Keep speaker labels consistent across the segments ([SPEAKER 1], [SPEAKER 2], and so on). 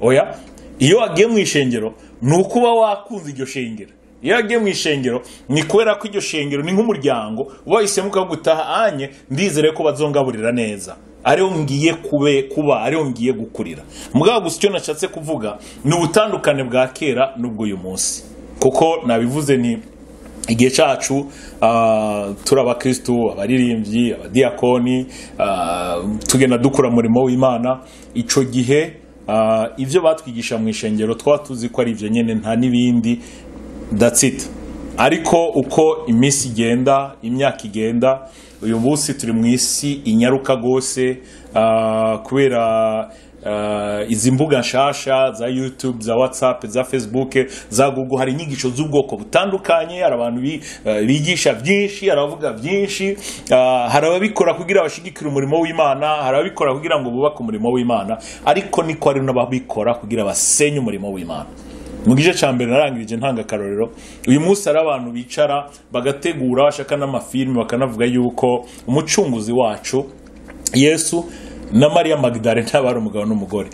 [SPEAKER 1] oya iyo wagiye mu ishengero nukuba wakunze iryo shengero iyo wagiye mu ishengero ni kubera ko iryo shengero ni nk'umuryango wahisemo ukagutaha anye ndizere ko bazongaburira neza ariho ngiye kuba ariho ngiye gukurira mugabo gusa icyo nashatse kuvuga ni ubutandukane bwa kera n'ubwo uyu munsi kuko nabivuze ni igihe cyacu turi abakristo abaririmbyi abadiakoni tugenda dukora umurimo w'Imana ico gihe ivyo batwigisha mu ishengero twatuzi ko ari ivyo nyene nta nibindi that's it ariko uko iminsi igenda imyaka igenda uyu munsi turi mu isi inyaruka gose kubera izi mbuga nshasha za YouTube za WhatsApp za Facebook za Google hari inyigisho z'ubwoko butandukanye hari abantu bigisha byinshi aravuga byinshi hari ababikora kugira bashigikira umurimo w'Imana hari ababikora kugira ngo bubake umurimo w'Imana ariko niko ari n'ababikora kugira basenye umurimo w'Imana mu gice cyambere narangirije ntanga karorero uyu munsi ari abantu bicara bagategura bashaka n'amafilme bakanavuga yuko umucunguzi wacu Yesu na Maria Magdalene n'abari umugabo n'umugore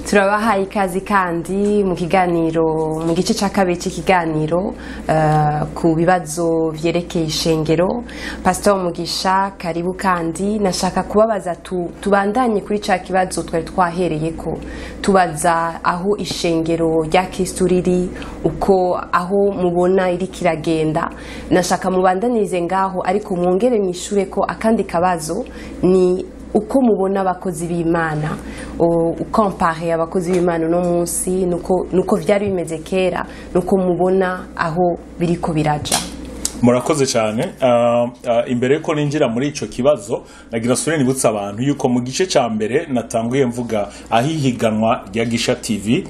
[SPEAKER 2] turabahaye ikazi kandi mu kiganiro mu gice cya kabiri cy'ikiganiro ku bibazo vyerekeye ishengero Pastor Mugisha karibu kandi nashaka kubabaza tubandanye kuri cya kibazo twari twahereye ko tubaza aho ishengero rya Kristo riri uko aho mubona iri kiragenda nashaka mubandanize ngaho ariko mwongere mwishure ko akandi kabazo ni uko mubona abakozi b'Imana ukompare abakozi b'Imana no munsi nuko vyari bimeze kera nuko mubona aho biriko biraja
[SPEAKER 1] murakoze cyane imbere ko ninjira muri ico kibazo nagira sure nibutsa abantu yuko mu gice ca mbere natanguye mvuga ahihiganwa rya Gisha TV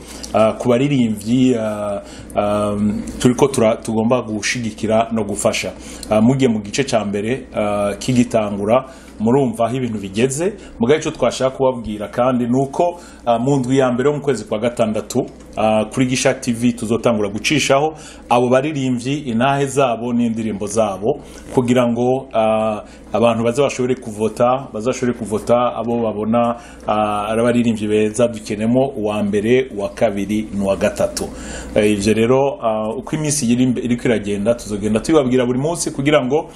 [SPEAKER 1] ku baririmbyi turiko tugomba gushigikira no gufasha mugiye mu gice ca mbere kigitangura murumva aho ibintu bigeze mugaye ico twashaka kubabwira kandi nuko mu ndwi ya mbere mu kwezi kwa gatandatu kuri Gisha TV tuzotangura gucishaho abo baririmbyi inahe zabo n'indirimbo zabo kugira ngo abantu bazashobore kuvota abo babona arabaririmbyi beza dukenemo uwa mbere uwa kabiri n'uwa gatatu ivyo rero uko iminsi iri kwiragenda tuzogenda tubabwira buri munsi kugira ngo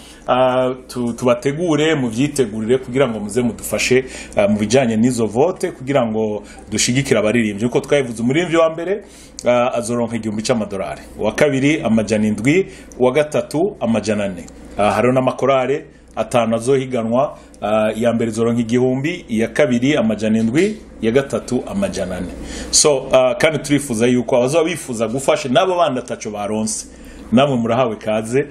[SPEAKER 1] tubategure mu vyitegurire kugira ngo muze mudufashe mu bijanye n'izo vote kugira ngo dushigikira abaririmbyi uko twayivuze umuririmbyi wa mbere azoronka $1,000 uwa kabiri $700 uwa gatatu $400 hariho n'amakorale atanu azohiganwa ya mbere zoronka $1,000 iya kabiri $700 iya gatatu $400 so kandi turifuza yuko abazoba bifuza gufasha nabo bandi ataco baronse namwe murahawe kaze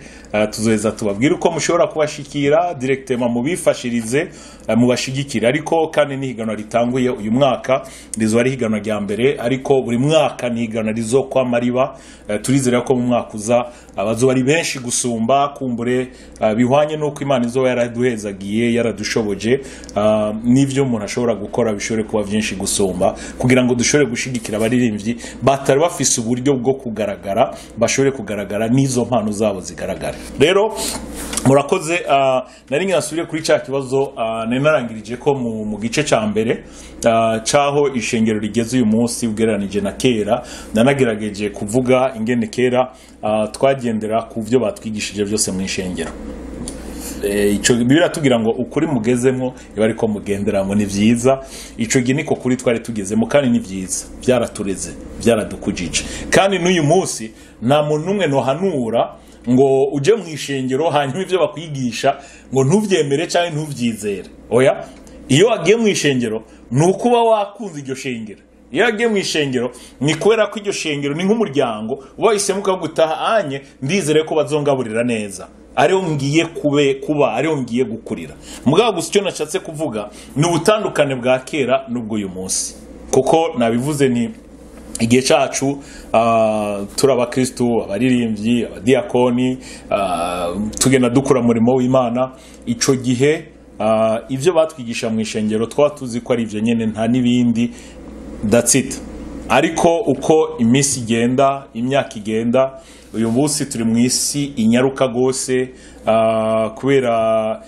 [SPEAKER 1] tuzoheza tubabwira uko mushobora kubashikira directement mubifashirize mubashigikira ariko kandi nihiganwa ritanguye uyu mwaka rizo ari higanwa rya mbere ariko buri mwaka nihiganwa rizokwa mariba turizera ko mu mwaka uza abazo bari benshi gusumba kumbure bihwanye nuko Imana izo yaraduhezagiye yaradushoboje nivyo umuntu ashobora gukora bishobore kuba byinshi gusumba kugira ngo dushobore gushigikira abaririmbyi batari bafise uburyo bwo kugaragara bashobore kugaragara nizo mpano zabo zigaragara rero murakoze nari ngasubire kuri cya kibazo narangirije ko mu gice ca mbere caho ishengero rigeze uyu munsi ugereranije na kera nanagerageje kuvuga ingene kera twagendera ku byo batwigishije byose mu ishengero ico biratubwira ngo ukuri mugezemo iba ariko mugenderamo ni vyiza ico gihe niko kuri twari tugezemo kandi ni vyiza byaratureze byaradukujije kandi n'uyu munsi nta muntu umwe no hanura ngo uje mu ishengero hanyuma ivyo bakwigisha ngo ntuvyemere cyane ntuvyizere oya iyo wagiye mu ishengero nukuba wakunze iryo shengero iyo wagiye mu ishengero ni kubera ko iryo shengero ni nk'umuryango wahisemo ukagutaha anye ndizere ko bazongaburira neza ariho ngiye kuba ariho ngiye gukurira mugabo gusa icyo nashatse kuvuga ni ubutandukane bwa kera n'ubwo uyu munsi kuko nabivuze ni igihe cyacu turi abakristo abaririmbyi abadiakoni tugenda dukora umurimo w'Imana ico gihe ibyo batwigisha mu ishengero twaba tuzi ko ari ibyo nyine nta n'ibindi, that's it. Ariko uko iminsi igenda, imyaka igenda, uyu munsi turi mu isi inyaruka gose, kubera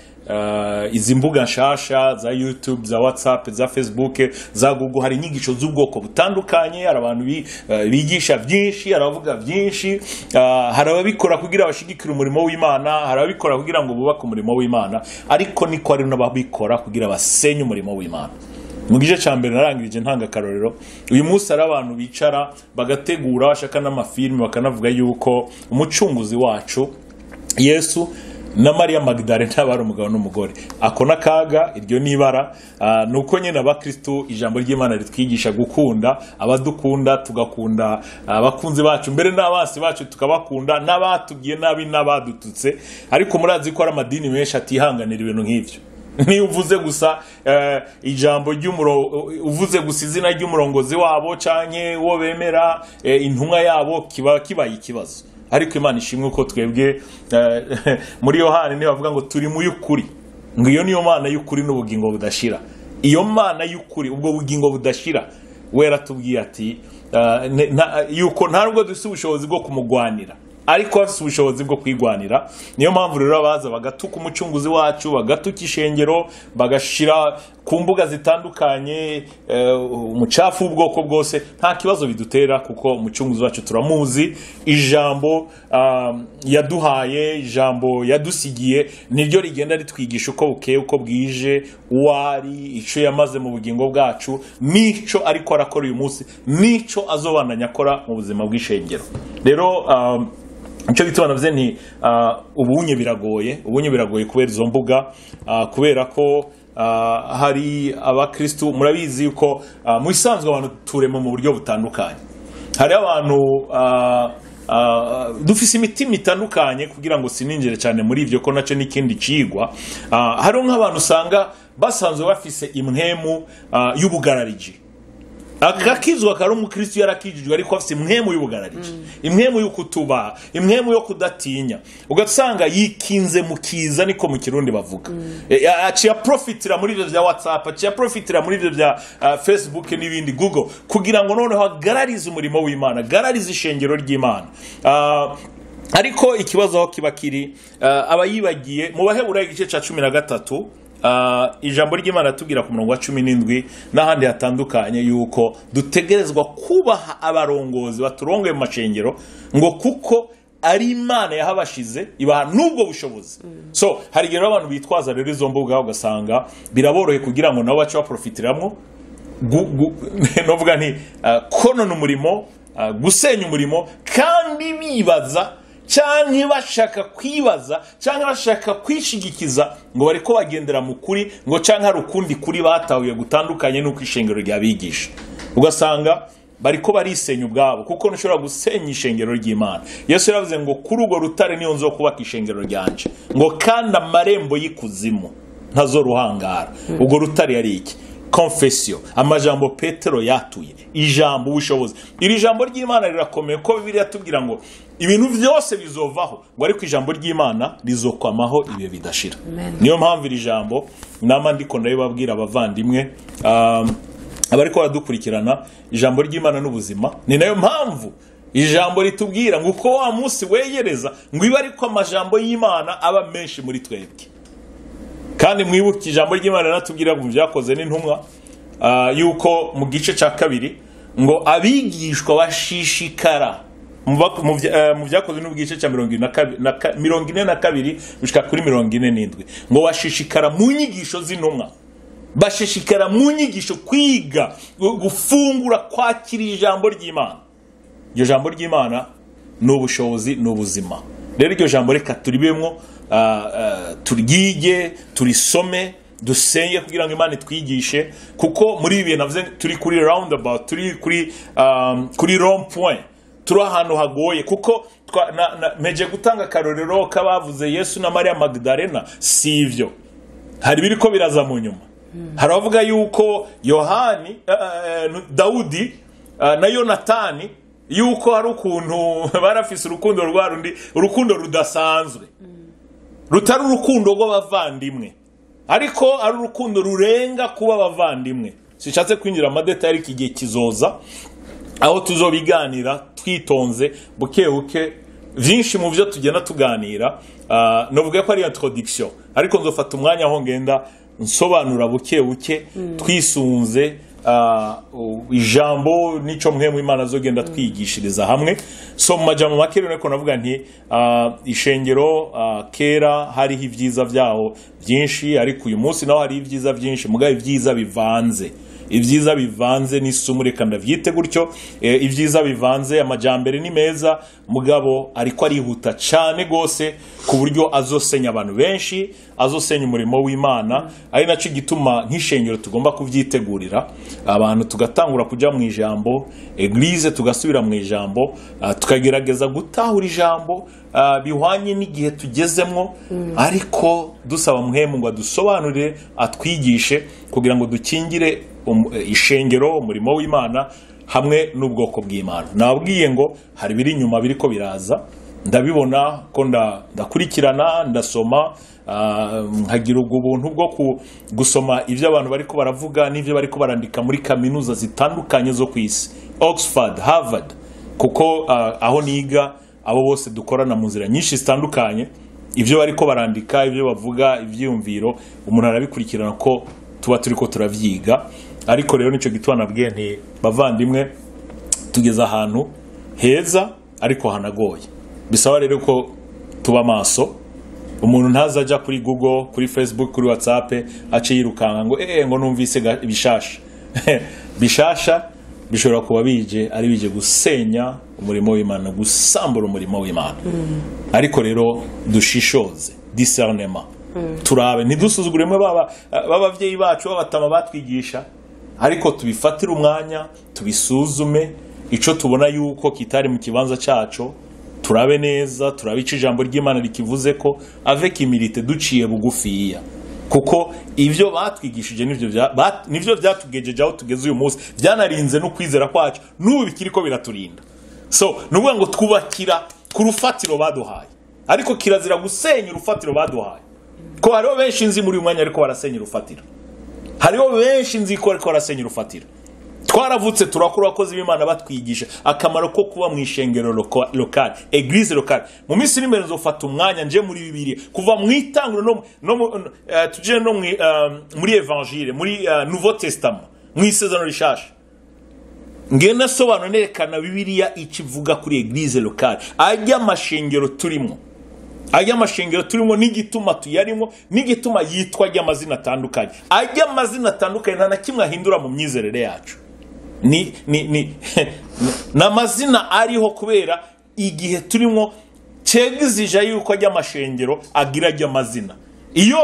[SPEAKER 1] izi mbuga nshasha za YouTube, za WhatsApp, za Facebook, za Google, hari inyigisho z'ubwoko butandukanye, hari abantu bigisha byinshi, aravuga byinshi, hari ababikora kugira bashigikire umurimo w'Imana, hari ababikora kugira ngo bubake umurimo w'Imana, ariko niko hari n'ababikora kugira basenye umurimo w'Imana. Mu gice cya mbere narangirije ntanga karorero, uyu munsi ari abantu bicara bagategura bashaka n'amafilme bakanavuga yuko umucunguzi wacu Yesu na Maria Magdalene bari umugabo n'umugore. Ako nakaga iryo nibara, nuko nyene abakristo ijambo ry'Imana ritwigisha gukunda abadukunda, tugakunda abakunzi bacu, mbere n'abasi bacu tukabakunda, n'abatugiye nabi n'abadututse. Ariko murazi ko ari amadini menshi atihanganira ibintu nk'ivyo. Ni uvuze gusa ijambo uvuze gusa izina ry'umurongozi wabo canke uwo bemera intumwa yabo kibaye ikibazo. Ariko Imana ishimwe ko twebwe muri Yohana ni bavuga ngo turi mu y'ukuri, ngo iyo niyo Mana y'ukuri n'ubugingo budashira. Iyo Mana y'ukuri, ubwo bugingo budashira, wera tubwiye ati yuko nta nubwo dufite ubushobozi bwo kumugwanira, ariko afite ubushobozi bwo kwigwanira. Niyo mpamvu rero baza bagatuka umucunguzi wacu, bagatuka ishengero, bagashira ku mbuga zitandukanye umucafu w'ubwoko bwose. Nta kibazo bidutera kuko umucunguzi wacu turamuzi, ijambo yaduhaye, ijambo yadusigiye niryo rigenda ritwigisha uko bukeye uko bwije, uwari ico yamaze mu bugingo bwacu, nico ariko arakora uyu munsi, nico azobananya akora mu buzima bw'ishengero. Rero icyo gituma navuze nti ubunye biragoye kubera izo mbuga, kubera ko hari abakristo murabizi yuko mu isanzwe abantu turema mu buryo butandukanye. Hari abantu dufise imitima itandukanye, kugira ngo sininjire cyane muri ivyo ko naco n'ikindi cigwa. Hari nk'abantu usanga basanzwe bafise imwemu y'ubugarariji, akakizwa kari umukristo yarakijijwe ariko afite imwemu y'ubugarariji, imwemu y'ukutuba, imwemu yo kudatinya, ugasanga yikinze mukiza, niko mu Kirundi bavuga. Aciya profitira muri ivyo vya WhatsApp, aciya profitira muri ivyo vya Facebook n'ibindi, Google, kugira ngo noneho agararize umurimo w'Imana, agararize ishengero ry'Imana. Ariko ikibazo aho kiba kiri, abayibagiye mu Baheburayo igice ca 13, ijambo ry'Imana tubwira ku murongo wa 17 n'ahandi hatandukanye yuko dutegerezwa kubaha abarongozi baturongoye mu mashengero, ngo kuko ari Imana yahabashize ibaha n'ubwo bushobozi. So hari igihe abantu bitwaza rero izo mbuga, ugasanga biraborohe kugira ngo nabo bace baprofitiramwo, novuga nti konona umurimo, gusenya umurimo, kandi bibaza cyangwa bashaka kwibaza cyangwa bashaka kwishigikiza ngo bariko bagendera mu kuri, ngo cyangwa hari ukundi kuri batahuye gutandukanye n'uko ishengero ryabigisha. Ugasanga bariko barisenya ubwabo, kuko ntushobora gusenya ishengero ry'Imana. Yesu yaravuze ngo kuri urwo rutare niyo nzo kubaka ishengero ryanje, ngo kandi amarembo y'ikuzimu ntazoruhangara. Ubwo rutare yari iki? Confession, amajambo Petero yatuye, ijambo ubushobozi. Iri jambo ry'Imana rirakomeye ko Bibiliya tubwira ngo ibintu byose bizovaho, ngo ariko ijambo ry'Imana rizokwamaho ibihe bidashira. Niyo mpamvu iri jambo nama ndiko ndabibabwira abavandimwe abariko baradukurikirana, ijambo ry'Imana n'ubuzima. Ni nayo mpamvu ijambo ritubwira ngo uko wa munsi wegereza, ngo ibe ariko amajambo y'Imana aba menshi muri twebwe. Kandi mwibuke ijambo ry'Imana natubwira mu byakoze n'intumwa, yuko mu gice ca 2 ngo abigishwa bashishikara mu byakoze n'ubwice ca 42 bishika kuri 47, ngo bashishikara mu nyigisho z'intumwa, bashishikara mu nyigisho, kwiga, gufungura, kwakira ijambo ry'Imana. Iryo jambo ry'Imana n'ubushobozi n'ubuzima. Rero iryo jambo reka turibemwo, turyige, turisome, dusenge kugira ngo Imana itwigishe, kuko muri ibi navuze turi kuri roundabout, turi kuri rond point, turi ahantu hagoye. Kuko meje gutanga karorero kabavuze Yesu na Maria Magdalena, si ivyo, hari biriko biraza mu nyuma. Haravuga yuko Yohani, Daudi na Yonatani, yuko hari ukuntu barafise urukundo rwa rundi, urukundo rudasanzwe, rutari urukundo rw'abavandimwe. ariko ari urukundo rurenga kuba abavandimwe. Sishatse kwinjira amadeta ariko igihe kizoza aho tuzobiganira twitonze buke buke byinshi mu byo tugenda tuganira. Novuga ko ari introduction, ariko nzofata umwanya aho ngenda nsobanura buke buke twisunze ijambo nico mwemu Imana zogenda twigishiriza hamwe. So mu majambo make rero ko navuga nti ishengero kera hariho ibyiza byaho byinshi, ariko uyu munsi naho hari ibyiza byinshi, mugabe ibyiza bivanze. Ibyiza bivanze n'isumureka ndavyite gutyo. Ibyiza bivanze, amajambere ni meza mugabo ariko arihuta cyane gose ku buryo azosenya abantu benshi, azosenya umurimo w'Imana. Ari naco gituma nk'ishengero tugomba kuvyitegurira abantu tugatangura kuja mu ijambo, eglise tugasubira mu ijambo, tukagerageza gutahura ijambo bihwanye n'igihe tugezemwo, ariko dusaba muhemu ngo adusobanurire, atwigishe kugira ngo dukingire ishengero, umurimo w'Imana hamwe n'ubwoko bw'Imana. Nabwiye ngo hari biri inyuma biriko biraza, ndabibona ko ndakurikirana, ndasoma, nkagira ubuntu bwo gusoma ivyo abantu bariko baravuga n'ivyo bariko barandika muri kaminuza zitandukanye zo kwisi, Oxford, Harvard, kuko aho niga abo bose dukorana mu nzira nyinshi zitandukanye. Ivyo bariko barandika, ivyo bavuga, ivyiyumviro, umuntu arabikurikirana ko tuba turiko turavyiga. Ariko rero nico gitwa nabwiye nti bavandimwe, tugeze ahantu heza ariko hanagoye. Bisaba rero ko tuba maso, umuntu ntazaja kuri Google, kuri Facebook, kuri WhatsApp ace yirukanga ngo ngo numvise bishasha. Bishasha bishobora kuba ari bije gusenya umurimo w'Imana, gusambura umurimo w'Imana. Ariko rero dushishoze, discernement, turabe ntidusuzuguremwe b'abavyeyi bacu b'abatama batwigisha, ariko tubifatire umwanya, tubisuzume ico tubona yuko kitari mu kibanza cacu, turabe neza, turabica ijambo ry'Imana rikivuze ko avec humilité, duciye bugufiya, kuko ivyo batwigishije nivyo byatugejeje aho tugeze uyu munsi, byanarinze no kwizera kwacu n'ubu bikiriko biraturinda. So nuvuga ngo twubakira ku rufatiro baduhaye, ariko kirazira gusenya urufatiro baduhaye, ko hariho benshi nzi muri uyu mwanya ariko barasenya urufatiro. Hariho benshi nzi ko ariko barasenya urufatiro. Twaravutse turakura abakozi b'Imana batwigisha akamaro ko kuba mu ishengero local, eglise local. Mu minsi iri imbere nzofata umwanya nje muri Bibiliya kuva mu itanguro tuje no muri evangile, muri Nouveau Testament, mu isezerano rishasha, ngenda sobanura nerekana Bibiliya ikivuga kuri eglise local, ajya amashengero turimo. Ajya amashengero turimo n'igituma tuyarimo, n'igituma yitwa ajya amazina atandukanye. Ajya amazina atandukanye nta na kimwe ahindura mu myizerere yacu. N'amazina ariho kubera igihe turimo cegizije yuko ajya amashengero agira ajya amazina. Iyo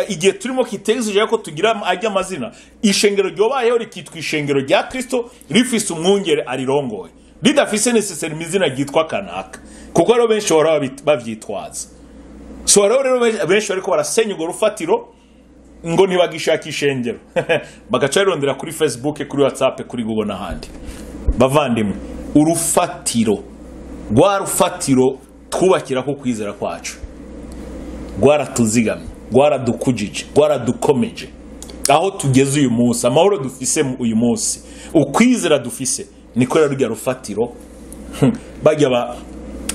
[SPEAKER 1] igihe turimo kitezije yuko tugira ajya amazina, ishengero ryobayeho rikitwa ishengero rya Kristo rifise umwungere arirongoye, ridafise necessaire mizina ryitwa kanaka, kuko rero benshi bavyitwaza. So rero benshi bariko barasenya urwo rufatiro ngo ntibagishaka ishengero bagaca rondera kuri Facebook, kuri WhatsApp, kuri Google n'ahandi. Bavandimwe, urufatiro twubakira ko kwizera kwacu rwaratuzigamye, rwaradukujije, rwaradukomeje aho tugeze uyu munsi, amahoro dufise uyu munsi, ukwizera dufise, niko rero rya rufatiro bajya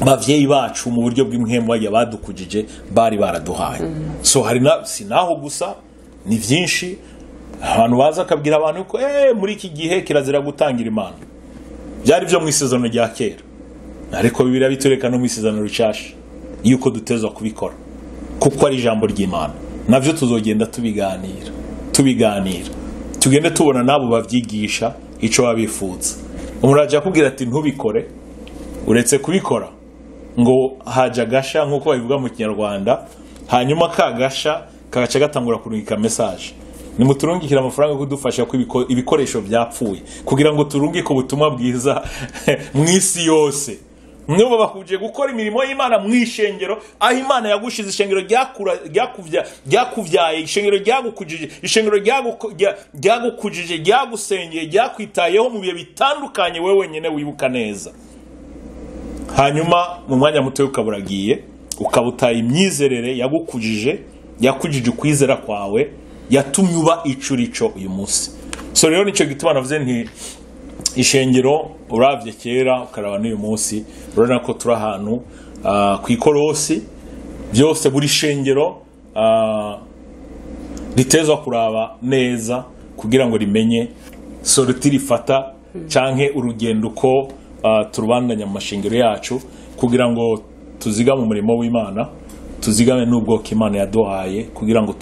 [SPEAKER 1] bavyeyi bacu mu buryo bw'imhemu bajya badukujije bari baraduhaye. So hari sinaho gusa, ni vyinshi abantu baza kabwira abantu ko muri iki gihe kirazira gutangira Imana. Byari byo mu isezerano rya kera, ariko Bibiliya bitureka no mu isezerano rishasha yuko dutezwa kubikora kuko ari ijambo ry'Imana. Navyo tuzogenda tubiganira tugende tubona nabo bavyigisha ico babifuza. Umuraje akubwira ati ntubikore, uretse kubikora ngo haja gasha nkuko babivuga mu Kinyarwanda, hanyuma kagasha kagaca gatangura kurungika message, nimuturungikira amafaranga kudufasha ko ibikoresho byapfuye kugira ngo turungike ubutumwa bwiza mwisi yose. Mwe bakuje gukora imirimo y'Imana mwishengero, aho Imana yagushize, ishengero ryakuvyaye, ishengero ryagukujije, ishengero ryagukujije, ryagusengeye, ryakwitayeho mu bihe bitandukanye, wewe nyene wibuka neza. Hanyuma mu mwanya muto ukaburagiye, ukabutaye imyizerere yagukujije, yakujije ukwizera kwawe yatumye uba icurico uyu munsi. So rero nicyo gituma navuze nti ishengero uravye kera ukaraba n'uyu munsi urabona ko turi ahantu ku ikorosi byose buri shengero ritezwa kuraba neza kugira ngo rimenye sorti rifata canke urugendo uko turubandanya mu mashengero yacu kugira ngo tuzigame umurimo w'Imana, tuzigame n'ubwoko Imana yaduhaye kugira ngo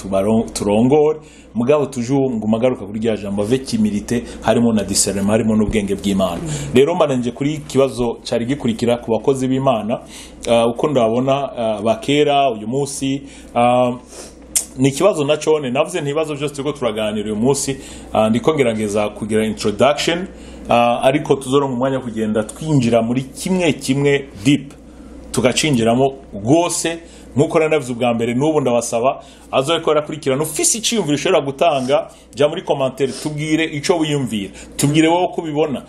[SPEAKER 1] turongore mugabo tujungumagaruka kuri rya jambo avec humilité harimo na discernement harimo n'ubwenge bw'Imana. Rero mbananje kuri kibazo cyari gikurikira ku bakozi b'Imana uko ndabona bakera uyu munsi ni kibazo nacone navuze ntibazo byose turiko turaganira uyu munsi ndiko ngerageza kugira introduction ariko tuzoronka umwanya kugenda twinjira muri kimwe deep tugacinjiramo gose nkuko nanavuze ubwa mbere n'ubu ndabasaba azokora kurikirana ufise iciyumviro ushobora gutanga ja muri commentaire tubwire ico wiyumvira tubwire wowe uko ubibona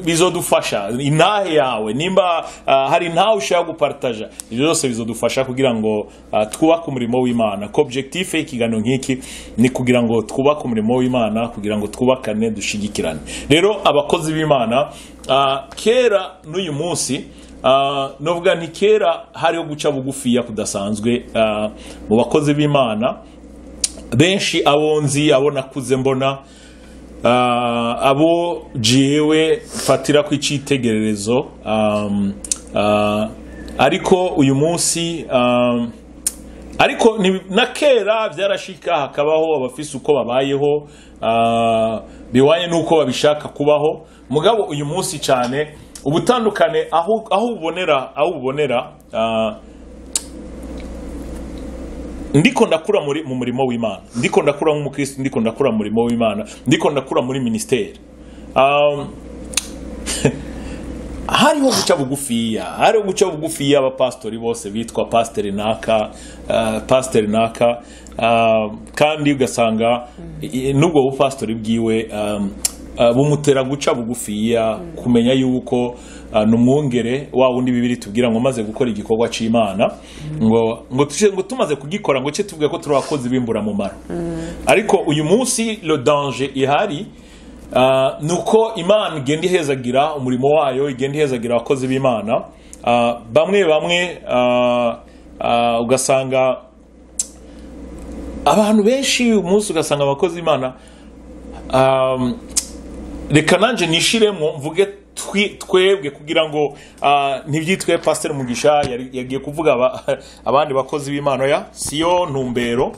[SPEAKER 1] bizodufasha inahe yawe nimba hari ntawe ushaka gupartager ibyo byose bizodufasha kugira ngo twubake umurimo w'Imana ko objectif y'ikigano nk'iki ni kugira ngo twubake umurimo w'Imana kugira ngo twubakane dushigikirane. Rero abakozi b'Imana kera n'uyu munsi novuga nti kera hariho guca bugufiya kudasanzwe mu bakozi b'Imana benshi abonzi abona kuze mbona abo jewe fatira ku icitegererezo ariko uyu munsi ariko na kera byarashika hakabaho abafise uko babayeho biwanye nuko babishaka kubaho mugabo uyu munsi cyane ubutandukane aho ubonera ndiko ndakura mu murimo w'Imana, ndiko ndakura nk'umukristo, ndiko ndakura mu murimo w'Imana, ndiko ndakura muri ministeri. Hariho guca bugufiya abapastori bose bitwa pastor naka kandi ugasanga nubwo bupastori bwiwe bumutera guca bugufiya kumenya yuko numwongere wa wundi bibiri tubwira ngo maze gukora igikorwa c'Imana ngo tumaze kugikora ngo cye tuvuge ko turi abakozi b'imbura mu mara ariko uyu munsi le danger ihari nuko Imana igenda ihezagira umurimo wayo igenda ihezagira abakozi b'Imana bamwe ugasanga abantu benshi umunsi ugasanga abakozi b'Imana reka nanje nishiremo mvuge twebwe kugira ngo ntibyitwe Pastor Mugisha yagiye kuvuga abandi bakozi b'Imana ya siyo ntumbero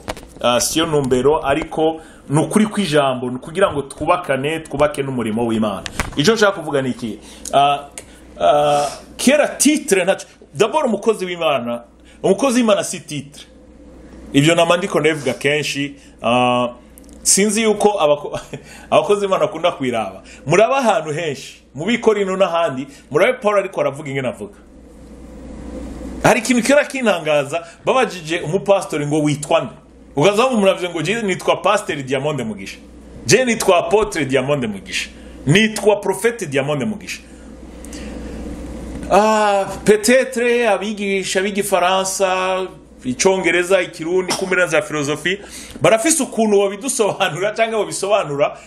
[SPEAKER 1] ariko nukuri kwijambo kugira ngo twubake n'umurimo w'Imana. Ico nshaka kuvuga ni iki kera titre ntacho d'abord umukozi w'Imana si titre ibyo namandiko ndavuga kenshi sinzi yuko abakozi b'Imana akunda kwiraba muraba ahantu henshi mu Bikorino n'ahandi murabe Paul ariko aravuga ingene avuga hari ikintu kera kintangaza babajije umupastori ngo witwa nde ugazaho muravye ngo je nitwa Pastor Diamond Mugisha, je nitwa Apotre Diamond Mugisha, nitwa Prophète Diamond Mugisha. Peut-être abigisha b'igifaransa icongereza ikirundi kumena za filosofi barafise ukuntu babidusobanura cyangwa babisobanura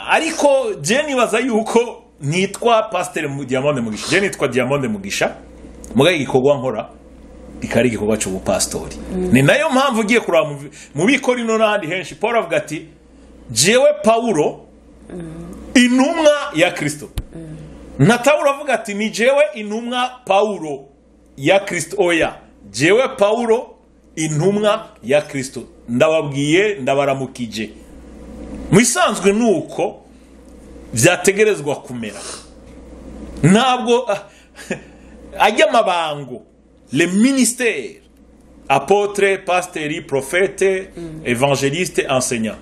[SPEAKER 1] ariko je nibaza yuko nitwa Pastor Diamond Mugisha, je nitwa Diamond Mugisha mugaye igikorwa nkora ikari igikorwa cy'ubupastori ni nayo mpamvu ugiye kuraba mu Bikorino n'ahandi henshi Paul avuga ati jewe Paulo intumwa ya Kristo na Paulo avuga ati ni jewe intumwa Paulo ya Kristo oya jewe Paulo intumwa ya Kristo ndababwiye ndabaramukije mwisanzwe nuko byategerezwa kumera ntabwo ajya amabango le ministère apôtre pasteur prophète évangéliste enseignant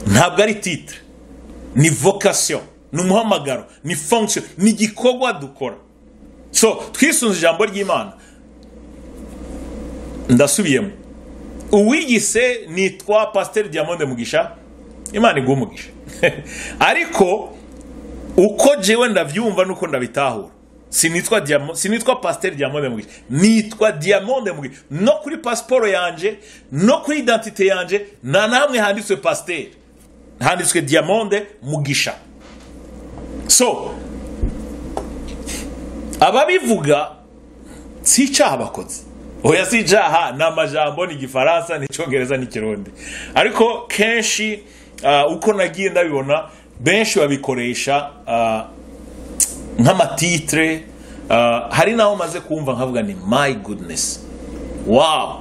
[SPEAKER 1] ntabwo ari titre ni vocation ni umuhamagaro ni fonction ni gikorwa dukora. So twisunze ijambo ry'Imana ndasubiyemo uwigise nitwa Pastor Diamond Mugisha Imana igumugisha ariko uko jewe ndavyumva nuko ndabitahura sinitwa Pasteur Diamond Mugisha, nitwa Diamond Mugisha. No kuri passport yanje, no kuri identité yanje, na namwe handitswe Pasteur, handitswe Diamond Mugisha. So ababivuga si icyaha bakoze, oya si icyaha, ni amajambo, ni igifaransa, ni icyongereza, ni ikirundi, ariko kenshi uko nagiye ndabibona benshi babikoresha nk'amatitre. Hari naho maze kumva nkavuga ni my goodness, wow.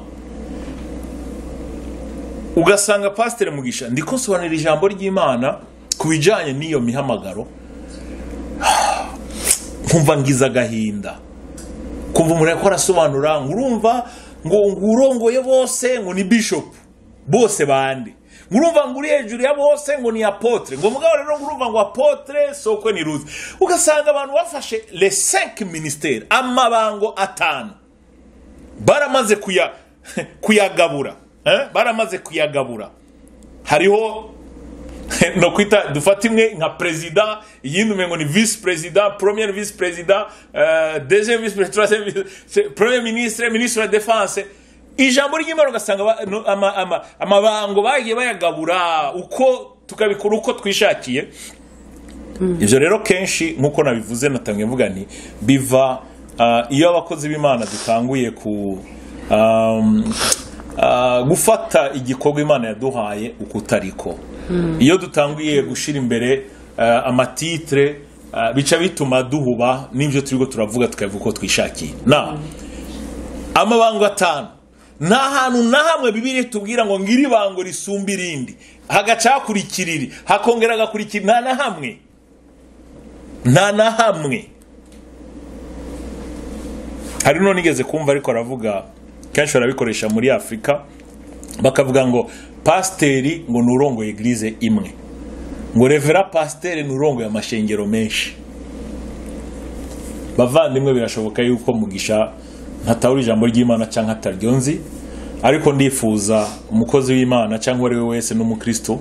[SPEAKER 1] Ugasanga Pasteur Mugisha ndiko sobanura ijambo ry'Imana kubijanye n'iyo mihamagaro, nkumva ngiza gahinda, kumva umuntu yakora asobanura, ngurumva ngo urongoye bose ngo ni bishop, bose bandi ngurumva nguri hejuru ya bose ngo ni apotre, ngo mugabo rero ngurumva ngo apotre sokwe ni ruzi. Ugasanga abantu bafashe les 5 ministères, amabango 5 baramaze kuyagabura, baramaze kuyagabura. Hariho no kwita dufata imwe nka president, yindi umengo ni vice president, premier vice president, deuxième vice president, troisième premier ministre, ministre de la défense. Ijambo ry'Imana ugasanga amabango bagiye bayagabura uko tukabikora uko twishakiye. Ivyo rero kenshi nkuko nabivuze natangiye mvuga ni biva iyo abakozi b'Imana dutanguye gufata igikorwa Imana yaduhaye ukutariko. Iyo dutanguye gushira imbere amatitre, bica bituma duhuba n'ivyo turiko turavuga tukavuga uko twishakiye. Na amabango 5 nta hantu na hamwe Bibiliya tubwira ngo ngiri bango risumba irindi, hagaca kurikiriri hakongera gakurikira, nta na hamwe. Hari no nigeze kumva ariko aravuga kenshi barabikoresha muri Afrika, bakavuga ngo pasteri ngo nurongoye eglise imwe, ngo revera pasteur nurongoye amashengero menshi. Bavandimwe birashoboka yuko Mugisha ntatawuri ijambo ry'Imana cyangwa ataryonzi, ariko ndifuza umukozi w'Imana cyangwa ari we wese n'umukristo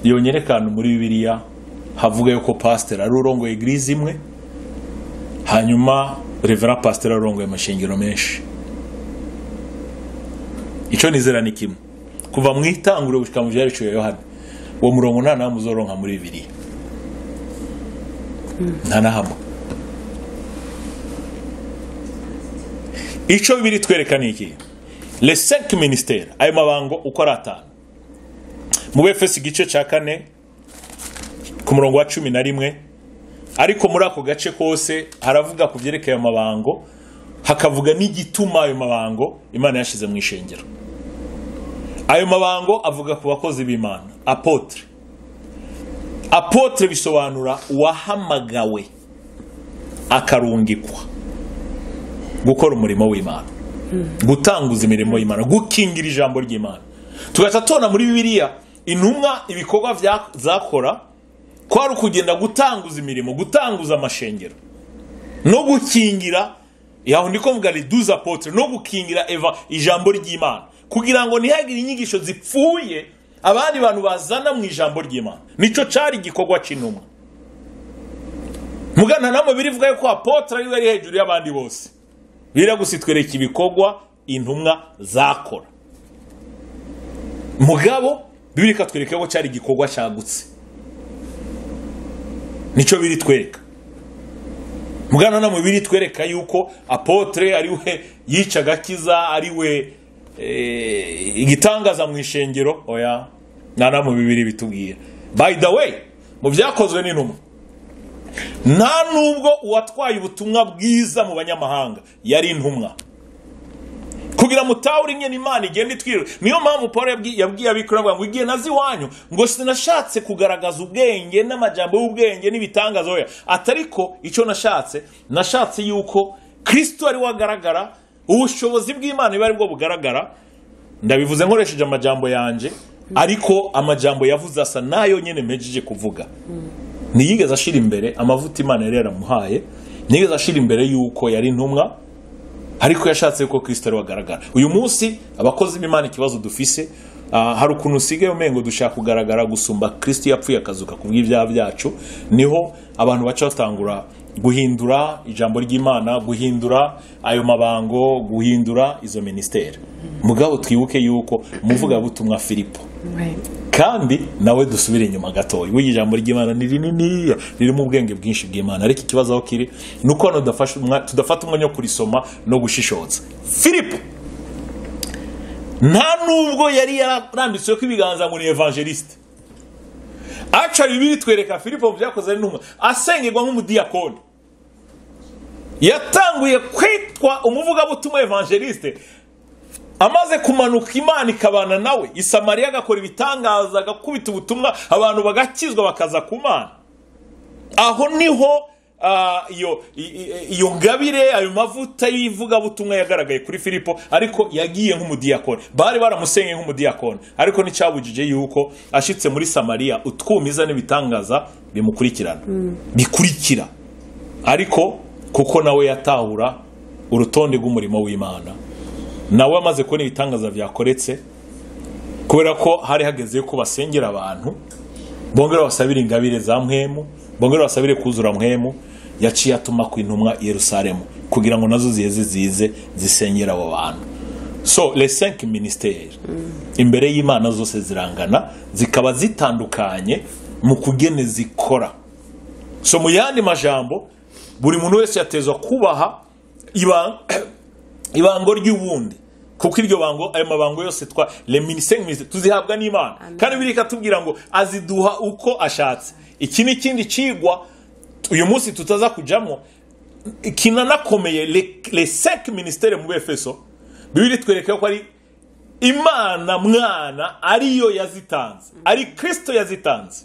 [SPEAKER 1] yonyerekana muri Bibiliya havuga yuko pasteur ari urongoye eglise imwe, hanyuma revera pasteur arongoye amashengero menshi. Ico nizera ni kimwe kuva mu itanguro gushika mu byarico ya Yohana, uwo murongo nta namwe uzoronka muri Bibiliya, nta na hamwe. Ico Bibiliya twerekana iki? Les 5 ministères, ayo mabango uko ari 5. Mu Befeso igice cya 4 ku murongo wa 11, ariko muri ako gace kose haravuga ku byerekeye amabango, hakavuga n'igituma ayo mabango Imana yashize mu ishengero. Ayo mabango avuga ku bakozi b'Imana, apotre. Apotre bisobanura uwahamagawe akarungikwa gukora umurimo w'Imana, gutanguza imirimo y'Imana, gukingira ijambo ry'Imana. Tugaca tubona muri Bibiliya intumwa ibikorwa zakora kwari kugenda gutanguza imirimo, gutanguza amashengero no gukingira, yaho ndiko mvuga les 12 apôtres, no gukingira ijambo ry'Imana kugira ngo ntihagire inyigisho zipfuye abandi bantu bazana mu ijambo ry'Imana. Nico cari igikorwa cy'intumwa. Mugana namwe birivuga yuko apôtre ari bari hejuru y'abandi bose, biragusitwereka ibikorwa intumwa zakora. Mugabo Bibiliya katwereka ko cyari igikorwa cyagutse, nico biri twereka. Mugana namwe biri twereka yuko apôtre ari we yicaga kiza, ari we igitangaza mu ishengero, oya nana mu Bibiliya bitubwira. By the way, mu byakozwe n'intumwa, nta nubwo uwatwaye ubutumwa bwiza mu banyamahanga yari intumwa, kugira mutawuri nyene Imana igenda itwira. Niyo mpamvu Paulo yabwiye abikora ngo igihe nazi wanyu ngo sinashatse kugaragaza ubwenge n'amajambo y'ubwenge n'ibitangazo, oya atariko ico nashatse yuko Kristo ari wagaragara, ubushobozi bw'Imana bari bwo bugaragara. Ndabivuze nkoresheje amajambo yanje, ariko amajambo yavuze asa nayo nyene mejije kuvuga. Niyigeze ashira imbere amavuta Imana yari yaramuhaye, niyigeze ashira imbere yuko yari intumwa, ariko yashatse yuko Kristo ari wagaragara. Uyu munsi abakozi b'Imana ikibazo dufise, hari ukuntu usigaye umengo dushaka kugaragara gusumba Kristo yapfuye akazuka kubw'ibyaha byacu. Niho abantu baca batangura guhindura ijambo ry'Imana, guhindura ayo mabango, guhindura izo ministeri. Mugabo twibuke yuko umuvuga butumwa Filipo kandi nawe dusubire inyuma gatoya. W'igi ijambo ry'Imana ni rinini, riri mu bwenge bwinshi bw'Imana, ariko ikibazo aho kiri nuko no tudafata umwanya wo kurisoma no gushishoza. Filipo nta nubwo yari yarambitswe ko ibiganza ngo ni evangeliste. Acha Bibiri twereka Filipo byakoze ari ntumwa asengerwa nk'umudiyakoni. Yatanguye kwitwa umuvuga butumwa evangeliste amaze kumanuka Imana ikabana nawe i Samariya, agakora ibitangaza, agakubita ubutumwa, abantu bagakizwa bakaza ku Mana. Aho niho iyo ngabire, ayo mavuta yivuga butumwa yagaragaye kuri Filipo, ariko yagiye nk'umudiyakoni. Bari baramusengeye nk'umudiyakoni, ariko nicabujije yuko ashitse muri Samariya utwumiza n'ibitangaza bimukurikirana bikurikira. Ariko kuko nawe yatahura urutonde rw'umurimo w'Imana, nawe amaze kubona ibitangaza byakoretse, kubera ko hari hageze ko basengera abantu, bongera basabira ingabire za mpwemu, bongera basabire kuzura mpwemu, yaciye atuma ku intumwa i Yerusalemu kugira ngo nazo zize zisengera abo bantu. So les 5 ministères imbere y'Imana zose zirangana, zikaba zitandukanye mu kugene zikora. So mu yandi majambo, buri muntu wese yatezwa kubaha ibango ry'ubundi, kuko iryo bango, ayo mabango yose twa les ministères tuzihabwa n'Imana. Kandi birika tubwira ngo aziduha uko ashatse. Iki ni kindi cigwa uyu munsi tutaza kujamo, kinanakomeye. Les 5 ministères mu Efeso, Bibiri twereka ko ari Imana mwana ariyo yazitanze, ari Kristo yazitanze.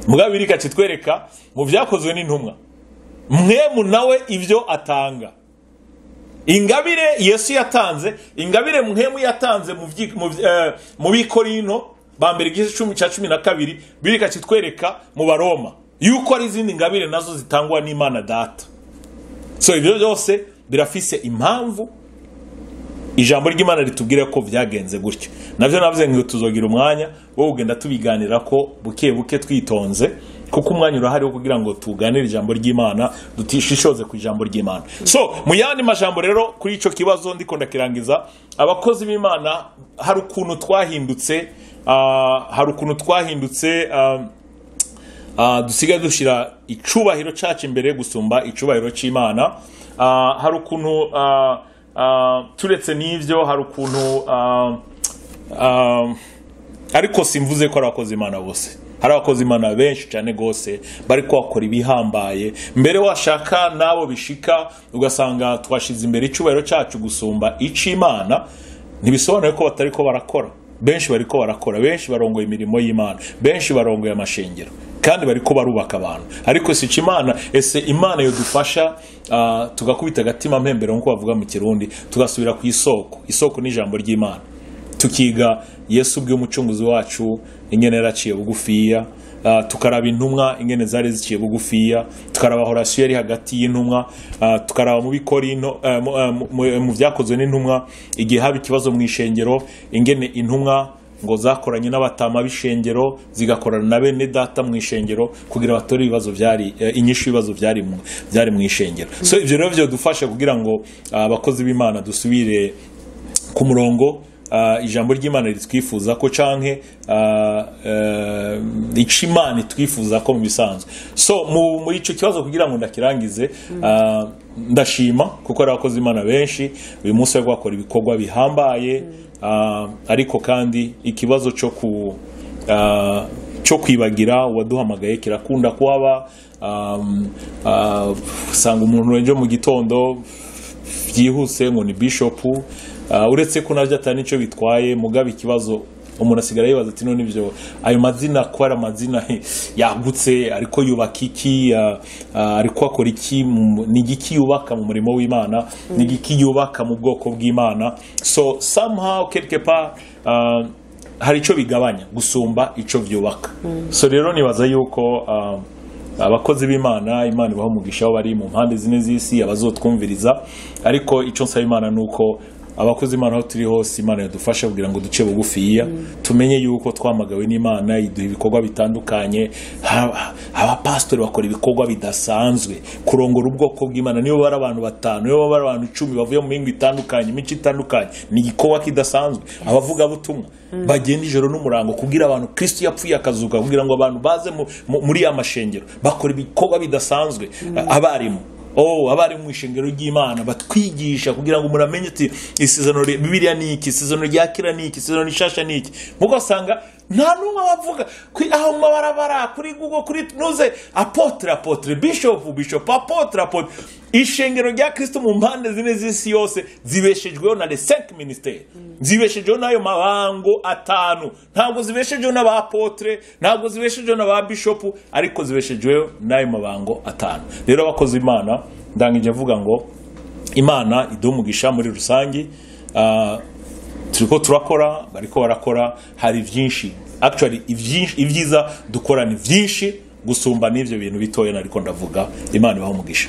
[SPEAKER 1] Mugabo birika kitwereka mu byakozwe n'intumwa, mwemu nawe ivyo atanga. Ingabire Yesu yatanze, ingabire mwemu yatanze mu Bikorinto ba mbere igice 10:12, birika kitwereka mu Baroma yuko ari izindi ngabire nazo zitangwa n'Imana Data. So ibyo byose birafise impamvu ijambo ry'Imana ritubwira ko byagenze gutyo. Navyo navuze ngo tuzogira umwanya wo kugenda tubiganira ko buke twitonze, kuko umwanya urahari wo kugira ngo tuganire ijambo ry'Imana, dutishishoze ku ijambo ry'Imana. So mu yandi majambo rero, kuri ico kibazo ndiko ndakirangiza, abakozi b'Imana hari ukuntu twahindutse, dusigaye dushira icubahiro cacu imbere gusumba icubahiro c'Imana. Hari ukuntu turetse n'ivyo, hari ukuntu ariko simvuze ko ari abakozi Imana bose. Hari abakozi Imana benshi cyane gose bari kwakora ibihambaye, mbere washaka nabo bishika ugasanga twashize imbere icubahiro cacu gusumba ic'Imana. Ntibisobanuye ko batari ko barakora. Benshi bariko barakora, benshi barongoye imirimo y'Imana, benshi barongoye amashengero, kandi bariko barubaka abantu. Ariko si Imana, ese Imana yo dufasha tugakubita agatima mpembero nko bavuga mu Kirundi, tugasubira ku isoko n'ijambo ry'Imana, tukiga Yesu bwe umucunguzi wacu ingene yaraciye bugufiya, tukaraba intumwa ingene zari ziciye bugufiya, tukaraba Horasiyo yari hagati y'intumwa, tukaraba mu Bikorinto mu byakozwe n'intumwa igihe haba ikibazo mu ishengero, ingene intumwa ngo zakoranye n'abatama b'ishengero zigakorana na bene data mu ishengero kugira batore ibibazo inyishu ibibazo byari mu ishengero. So ivyo rero byo dufasha kugira ngo abakozi b'Imana dusubire ku murongo, ijambo ry'Imana ritwifuza ko canke icimana twifuza ko mu bisanzwe. So muri ico kibazo kugira ngo ndakirangize, ndashima kuko ari abakozi b'Imana benshi uyu munsi bari gukora ibikorwa bihambaye, ariko kandi ikibazo cyo kwibagira uwaduhamagaye kirakunda kuhaba. Usanga umuntu wenje mu gitondo byihuse ngo ni bishop, uretse ko navyo atari nico bitwaye, mugabe ikibazo umuntu asigara yibaza ati none ivyo ayo mazina ko ari amazina yagutse, ariko yubaka iki, ariko akora iki, ni igiki yubaka mu murimo w'Imana, ni igiki yubaka mu bwoko bw'Imana. So somehow quelque part hari ico bigabanya gusumba ico vyubaka. So rero nibaza yuko abakozi b'Imana, Imana ibaho umugisha aho bari mu mpande zine z'isi, abazotwumviriza, ariko ico nsaba Imana nuko abakozi Imana aho turi hose Imana yadufasha kugira ngo duce bugufiya tumenye yuko twamagawe n'Imana iduha ibikorwa bitandukanye abapastori bakora ibikorwa bidasanzwe kurongora ubwoko bw'Imana niyo bari abantu batanu niyo bari abantu 10 bavuye mu mingo itandukanye imico itandukanye ni igikorwa kidasanzwe abavuga butumwa bagenda ijoro n'umurango kugira abantu Kristo yapfuye akazuka kugira ngo abantu baze muri amashengero bakora ibikorwa bidasanzwe abarimu abari mu ishengero ry'Imana batwigisha kugira ngo muramenye ati isezerano Bibiliya ni iki isezerano rya kera ni iki isezerano rishasha ni iki mugasanga nta numwe bavuga aho mabarabara kuri Google kuri nuze apotre bishop apotre ishengero rya Kristo mu mpande zine z'isi yose zibeshejweho na les 5 ministères zibeshejweho nayo mabango 5 ntabwo zibeshejweho n'abapotre ntabwo zibeshejweho n'ababishop ariko zibeshejweho nayo mabango 5 rero abakozi Imana ndangije avuga ngo Imana idumugisha muri rusangi turiko turakora bariko barakora hari byinshi actually ibyiza dukora ni byinshi gusumba n'ivyo bintu bitoye nariko ndavuga Imana ibaho umugisha.